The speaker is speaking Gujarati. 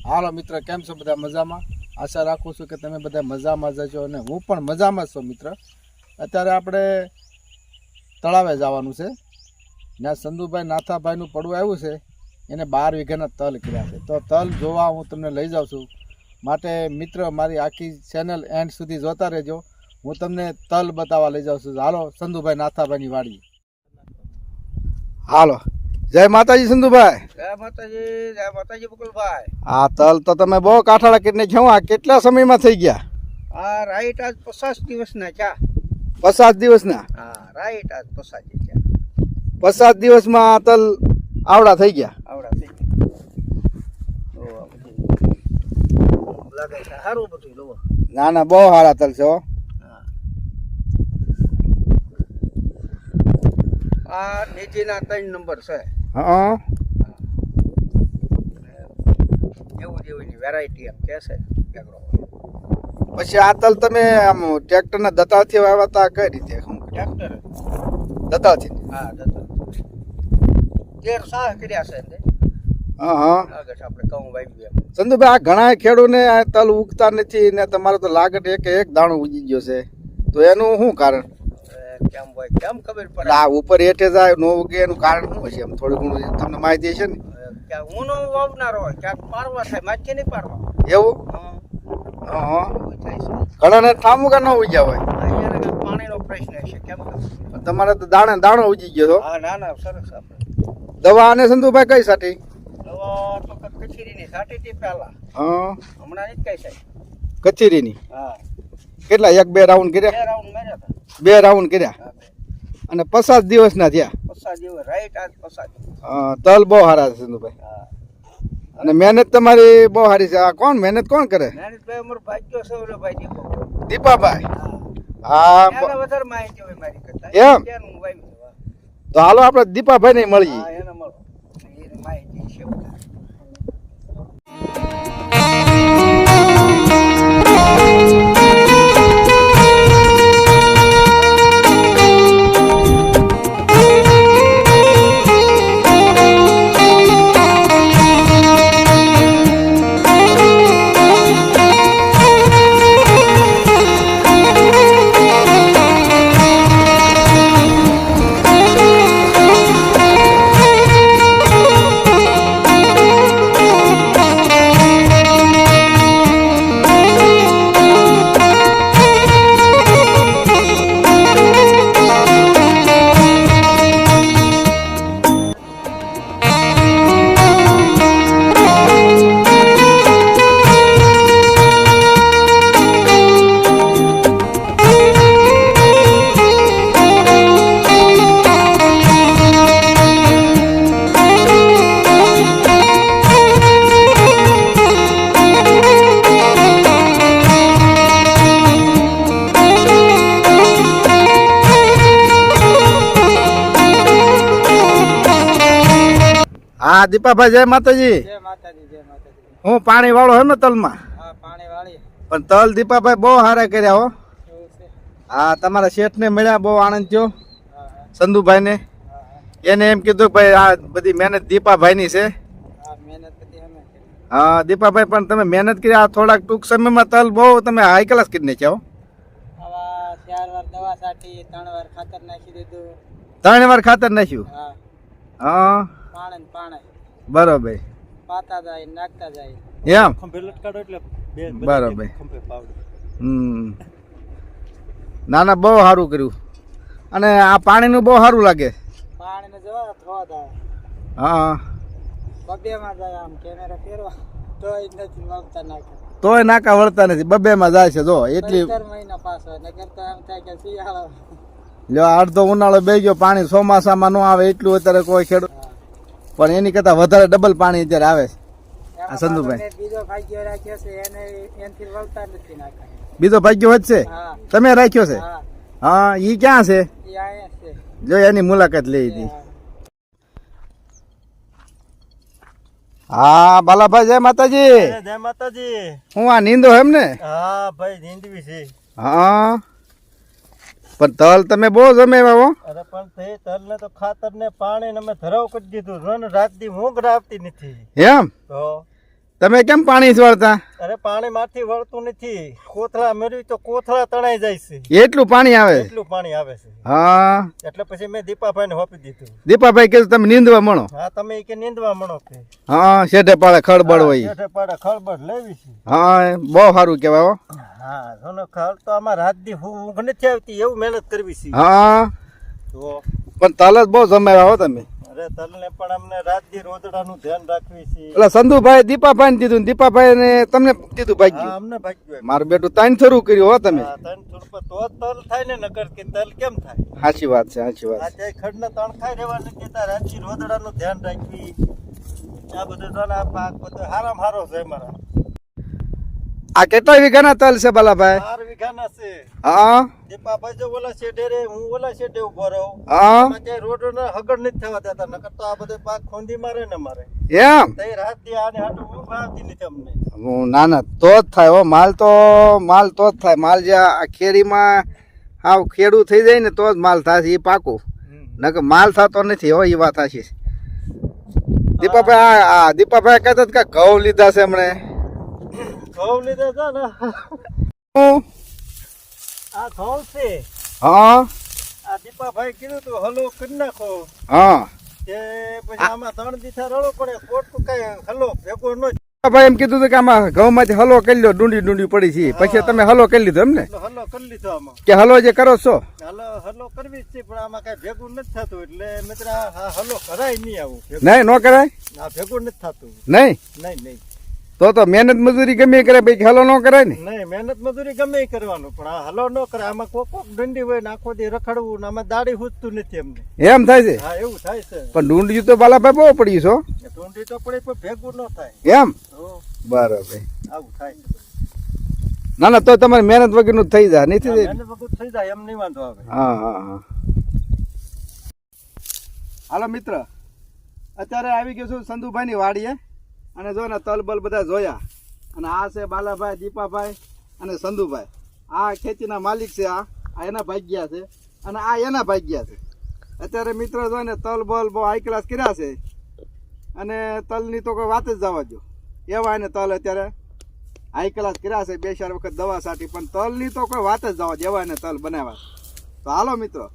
હાલો મિત્ર, કેમ છો બધા? મજામાં? આશા રાખું છું કે તમે બધા મજામાં જજો અને હું પણ મજામાં છું મિત્ર. અત્યારે આપણે તળાવે જવાનું છે. ત્યાં સંધુભાઈ નાથાભાઈનું પડવું આવ્યું છે. એને 12 વીઘાના તલ કર્યા છે. તો તલ જોવા હું તમને લઈ જાઉં છું. માટે મિત્ર મારી આખી ચેનલ એન્ડ સુધી જોતા રહેજો. હું તમને તલ બતાવવા લઈ જાઉં છું. હાલો સંધુભાઈ નાથાભાઈની વાડી. હાલો, જય માતાજી સંધુભાઈ. જય માતાજી બકુલભાઈ. આ તલ તો તમે બહુ કાઠાળા કરીને છો. આ કેટલા સમયમાં થઈ ગયા? આ રાઈટ આજ 50 દિવસના ચા. 50 દિવસના? હા, રાઈટ આજ 50 ચા. 50 દિવસમાં આ તલ આવડા થઈ ગયા. આવડા થઈ ગયા. લાગે છે સારું બધું લો. ના ના, બહુ સારા તલ છે હો. આ નીચેના 3 નંબર છે. હા, એવું જેવી વેરાયટી એમ કે છે. પછી આ તલ તમે આમ ટ્રેક્ટરના દતાળથી વાવ્યા હતા? કઈ રીતે? ટ્રેક્ટર દતાળથી? હા, દત્તા 13 સાહ કર્યા છે ને. હા હા. આગળ આપણે ઘઉં વાવી એમ. સંધુભાઈ, આ ઘણા ખેડૂને આ તલ ઉગતા નથી ને તમારો તો લાગટ એક દાણો ઉગી ગયો છે, તો એનું શું કારણ? કેમ હોય કેમ ખબર પડે? આ ઉપર હેઠે જાય નો ઉગે એનું કારણ શું હશે? એમ થોડું ઘણું તમને માહિતી છે ને? ક્યાં હું નો વાવનારો હોય ક્યાંક પાડવા થાય, માથે નહીં પાડવા. એવું? હા, હા. એવું થાય છે. ઘણાને ઠામુકા ન ઉગ્યા હોય. અહીંયા પાણીનો પ્રશ્ન છે. કેમ ખબર? તમારે તો દાણો ઉગી ગયો છો. હા, ના ના, સરસ. આપણે દવા અને સંધુભાઈ કઈ સાટી? દવા તો કચેરીની સાટી હતી પહેલા. હા, હમણાં નહીં કઈ સાહેબ. કચેરીની? હા, કેટલા? 1-2 રાઉન્ડ કર્યા? 2 રાઉન્ડ માર્યા હતા. 2 રાઉન્ડ કર્યા અને 50 દિવસના થયા. 50 દિવસ રાઈટ આજ 50. તલ બહુ સારા છે સંધુભાઈ. હા, અને મહેનત તમારી બહુ સારી છે. આ કોણ મહેનત કોણ કરે? નાનીભાઈ અમારો ભાગ્યો છે. ઓલો ભાઈ દીપો. દીપાભાઈ? હા, હા. એને વધારે માહિતી હોય મારી કરતા. એમ? ત્યાં હું વાવી. તો હાલો આપણે દીપાભાઈ ને મળીએ. હા, એને મળો. એની માહિતી છે વધારે. હા દીપાભાઈ, જય માતાજી. જય માતાજી. જય માતાજી. હું પાણી વાળો હે ને તલમાં? હા, પાણી વાળી. પણ તલ દીપાભાઈ બહુ સારા કર્યા હો. એવું છે. હા, તમારા શેઠને મળ્યા, બહુ આનંદ થયો. હા, હા. સંધુભાઈને એને એમ કીધું કે ભાઈ આ બધી મહેનત દીપાભાઈની છે. હા, મહેનત બધી અમે કરી. હા દીપાભાઈ, પણ તમે મહેનત કરી આ થોડાક ટૂંક સમયમાં તલ બહુ તમે હાઈ ક્લાસ કરી નાખ્યા હો. આવા 4 વાર દવા છાંટી, 3 વાર ખાતર નાખી દીધું. 3 વાર ખાતર નાખ્યું? હા, હા, પાણી બરોબર. પાતા જાય, નાખતા જાય. એમ? ખંભે લટકાડો એટલે બરોબર. ખંભે પાવડો. ના ના, બહુ સારું કર્યું. અને આ પાણીનું બહુ સારું લાગે. પાણીને જવા થવા દે. હા, બબેમાં જાય આમ કેમેરા ફેરવા તોય નથી વાવતા નાખે. તોય નાકા વળતા નથી. બબેમાં જાય છે જો એટલી. 4 મહિના પાસ હોય નકર તો એમ થાય કે શિયાળો. જો અડધો ઉનાળો બે ગયો, પાણી ચોમાસામાં ન આવે એટલું અત્યારે કોઈ ખેડૂત, પણ એની કરતા વધારે ડબલ પાણી અત્યારે આવે છે. આ સંધુભાઈ બીજો ભાગ્ય રાખ્યો છે એને એનથી વળતા નથી નાખા. બીજો ભાગ્ય વધશે? હા, તમે રાખ્યો છે? હા, હા, ઈ ક્યાં છે? એ આયા છે. જો એની મુલાકાત લઈ હતી. હા બાલાભાઈ, જય માતાજી. જય માતાજી. હું આ નીંદો એમ ને? હા ભાઈ, નીંદવી છે. હા, પણ તલ તમે બહુ જમેવા હો. અરે પણ તે તલ ને તો ખાતર ને પાણી ને અમે ધરાવ કરી દીધું. રન રાત દી ઊંઘ આવતી નથી. એમ? તો તમે કેમ પાણી વળતા? અરે પાણી માંથી વળતું નથી, કોથળા મેળવી તો કોથળા તણાઈ જાય છે, એટલું પાણી આવે? એટલું પાણી આવે છે. હા, એટલે પછી મેં દીપાભાઈને સોંપી દીધું. દીપાભાઈ કીધું તમે નીંદવા મળો. હા, તમે ઈ કે નીંદવા મણો કે. હા, શેઠે પાડે ખળબળ હોય. શેઠે પાડે ખળબળ લેવી છે. હા, બહુ સારું કહેવાય હો. હા, જોનો ખળ તો આમાં રાત દી ઊંઘ નથી આવતી એવું મહેનત કરવી છે. હા, તો પણ તલ જ બહુ જમાવ્યા હો તમે. અરે તલને પણ અમને રાત દી રોદડાનું ધ્યાન રાખવી છે. એટલે સંધુભાઈ દીપાભાઈ દીધું, દીપાભાઈ ને તમને દીધું હા, ભાગ્યું. અમને ભાગ્યું. મારું બેટું તાન શરૂ કર્યું હો તમે. હા, તન થોડું તો જ તલ થાય ને, નકર કે તલ કેમ થાય? સાચી વાત છે, સાચી વાત. આ તે ખડને તણ ખાઈ રહેવા નથી દેતા, રાત દી રોદડાનું ધ્યાન રાખવી. આ બધું તલ આ પાક બધો હારામાં હારો છે મારા. આ કેટલા વીઘાના તલ છે બાલાભાઈ? 4 વીઘાના છે. હા દીપાભાઈ જો ઓલા શેઢે રે, હું ઓલા શેઢે ઉભો રહું. હા, આમાં ક્યાંય રોડને હગડ નથી થવા દેતા, નકર તો આ બધો પાક ખોંદી મારે ને મારે. એમ? તઈ રાત દી આને હાટું ઊંઘ આવતી નથી અમને. ના ના, તો જ થાય હો. માલ તો જ થાય. માલ જે આ ખેડીમાં હાવ ખેડૂ થઈ જાય ને તો જ માલ થાય એ પાકું. નકર માલ થતો નથી હો, એ વાત સાચી છે. દીપાભાઈ આ દીપાભાઈ કહેતા હતા કે ઘઉં લીધા છે હમણે. ઘઉં લીધા છે ને, હું? આ ઘઉં છે. હા આ દીપાભાઈ કીધું તું હલો કરી નાખો, હા. તે પછી આમાં 3 દીથા રળો પડે, ખોટું કઈ હલો ભેગો ન ભાઈ એમ કીધું હતું કે આમાં ઘઉં માંથી હલો કરી લો, ડુંડી પડી છે, પછી તમે હલો કરી લીધો એમ ને? હલો કરી લીધો આમાં. કે હલો જે કરો છો? હલો કરવી જ છે, પણ આમાં કઈ ભેગું નથી થતું, એટલે મિત્ર આ હલો કરાય નહીં આવું ભેગું. નહીં, ન કરાય? આ ભેગું નથી થતું. નહીં નહીં તો મહેનત મજૂરી ગમે એ કરે, ભાઈ હલો ન કરાય ને? નહીં, મહેનત મજૂરી ગમે એ કરવાનું, પણ આ હલો ન કરે. આમાં કોક ડંડી હોય ને આખો દી રખડવું ને આમાં દાડી હુજતું નથી અમને. એમ થાય છે? હા, એવું થાય છે. પણ ડુંડી તો બાલાભાઈ બહુ પડી છો. ડુંડી તો પડે પણ ભેગું ન થાય. એમ? તો બરાબર. આવું થાય. ના ના, તો તમારી મહેનત વગરનું થઈ જાય, નહીં થઈ જાય? મહેનત વગર થઈ જાય એમ નહીં વાંધો આવે. હા હા હા. હાલો મિત્ર, અત્યારે આવી ગયો છું સંધુભાઈની વાડીએ, અને જો ને તલ બલ બધા જોયા. અને આ છે બાલાભાઈ, દીપાભાઈ અને સંધુભાઈ. આ ખેતીના માલિક છે. આ એના ભાગ્યા છે અને આ એના ભાગ્યા છે. અત્યારે મિત્ર જો ને તલ બલ બહુ હાઈ ક્લાસ કર્યા છે, અને તલની તો કોઈ વાત જ જવા દો. એવા એને તલ અત્યારે હાઈ ક્લાસ કર્યા છે, 2-4 વખત દવા છાંટી, પણ તલની તો કોઈ વાત જ જવા દો. એવા એને તલ બનાવ્યા. તો હાલો મિત્રો,